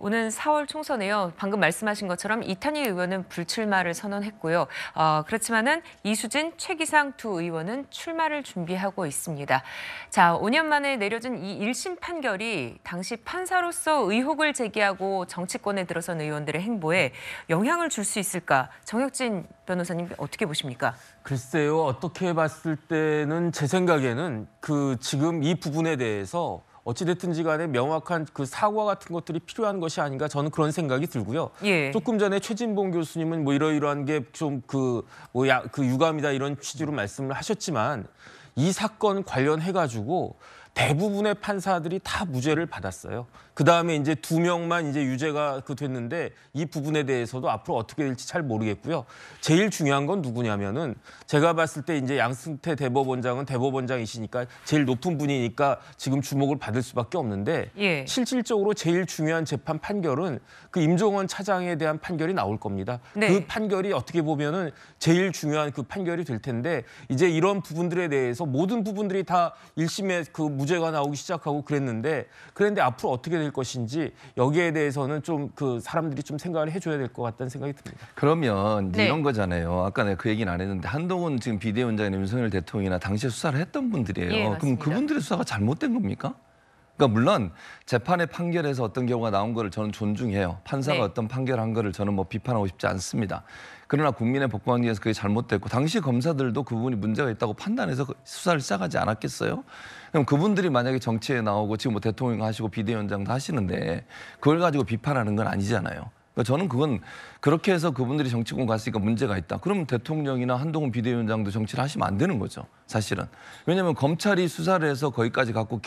오는 4월 총선에요. 방금 말씀하신 것처럼 이탄희 의원은 불출마를 선언했고요. 그렇지만은 이수진, 최기상 두 의원은 출마를 준비하고 있습니다. 자, 5년 만에 내려진 이 1심 판결이 당시 판사로서 의혹을 제기하고 정치권에 들어선 의원들의 행보에 영향을 줄 수 있을까? 정혁진 변호사님 어떻게 보십니까? 글쎄요, 어떻게 봤을 때는 제 생각에는 지금 이 부분에 대해서 어찌됐든지 간에 명확한 사과 같은 것들이 필요한 것이 아닌가 저는 그런 생각이 들고요. 예. 조금 전에 최진봉 교수님은 뭐 이러이러한 게 좀 유감이다 이런 취지로 말씀을 하셨지만 이 사건 관련해가지고 대부분의 판사들이 다 무죄를 받았어요. 그다음에 이제 2명만 이제 유죄가 됐는데 이 부분에 대해서도 앞으로 어떻게 될지 잘 모르겠고요. 제일 중요한 건 누구냐면은 제가 봤을 때 이제 양승태 대법원장은 대법원장이시니까 제일 높은 분이니까 지금 주목을 받을 수밖에 없는데 예. 실질적으로 제일 중요한 재판 판결은 임종원 차장에 대한 판결이 나올 겁니다. 네. 그 판결이 어떻게 보면은 제일 중요한 판결이 될 텐데 이제 이런 부분들에 대해서 모든 부분들이 다 1심에 무죄가 나오기 시작하고 그랬는데 앞으로 어떻게 될 것인지 여기에 대해서는 좀 사람들이 좀 생각을 해줘야 될 것 같다는 생각이 듭니다. 그러면 네. 이런 거잖아요. 아까 내가 그 얘기는 안 했는데 한동훈 지금 비대위원장이나 윤석열 대통령이나 당시에 수사를 했던 분들이에요. 예, 그럼 맞습니다. 그분들의 수사가 잘못된 겁니까? 그러니까 물론 재판의 판결에서 어떤 경우가 나온 거를 저는 존중해요. 판사가 네. 어떤 판결한 거를 저는 뭐 비판하고 싶지 않습니다. 그러나 국민의 복광기에서 그게 잘못됐고 당시 검사들도 그 부분이 문제가 있다고 판단해서 수사를 시작하지 않았겠어요? 그럼 그분들이 만약에 정치에 나오고 지금 뭐 대통령 하시고 비대위원장도 하시는데 그걸 가지고 비판하는 건 아니잖아요. 그러니까 저는 그건 그렇게 해서 그분들이 정치권 갔으니까 문제가 있다. 그러면 대통령이나 한동훈 비대위원장도 정치를 하시면 안 되는 거죠. 사실은. 왜냐하면 검찰이 수사를 해서 거기까지 갖고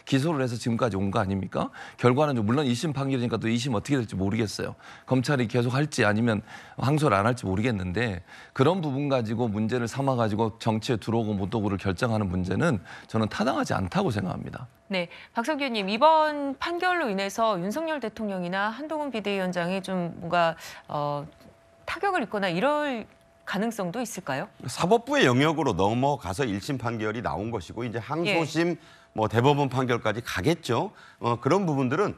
기소를 해서 지금까지 온 거 아닙니까? 결과는 물론 2심 판결이니까 또 2심 어떻게 될지 모르겠어요. 검찰이 계속 할지 아니면 항소를 안 할지 모르겠는데 그런 부분 가지고 문제를 삼아가지고 정치에 들어오고 못 오고를 결정하는 문제는 저는 타당하지 않다고 생각합니다. 네, 박성규 의원님, 이번 판결로 인해서 윤석열 대통령이나 한동훈 비대위원장이 좀 뭔가 타격을 입거나 이럴 가능성도 있을까요? 사법부의 영역으로 넘어가서 1심 판결이 나온 것이고 이제 항소심 뭐 대법원 판결까지 가겠죠. 그런 부분들은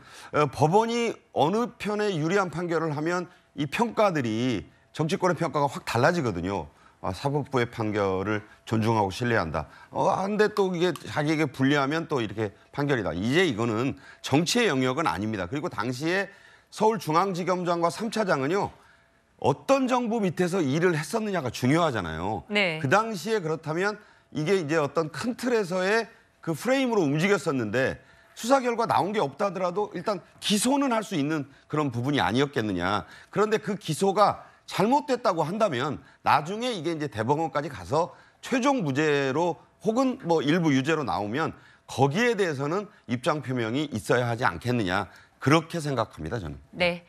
법원이 어느 편에 유리한 판결을 하면 이 평가들이 정치권의 평가가 확 달라지거든요. 사법부의 판결을 존중하고 신뢰한다. 근데 또 이게 자기에게 불리하면 또 이렇게 판결이다. 이제 이거는 정치의 영역은 아닙니다. 그리고 당시에 서울중앙지검장과 3차장은요. 어떤 정부 밑에서 일을 했었느냐가 중요하잖아요. 네. 그 당시에 그렇다면 이게 이제 어떤 큰 틀에서의 그 프레임으로 움직였었는데 수사 결과 나온 게 없다 하더라도 일단 기소는 할 수 있는 그런 부분이 아니었겠느냐. 그런데 그 기소가 잘못됐다고 한다면 나중에 이게 이제 대법원까지 가서 최종 무죄로 혹은 뭐 일부 유죄로 나오면 거기에 대해서는 입장 표명이 있어야 하지 않겠느냐. 그렇게 생각합니다, 저는. 네.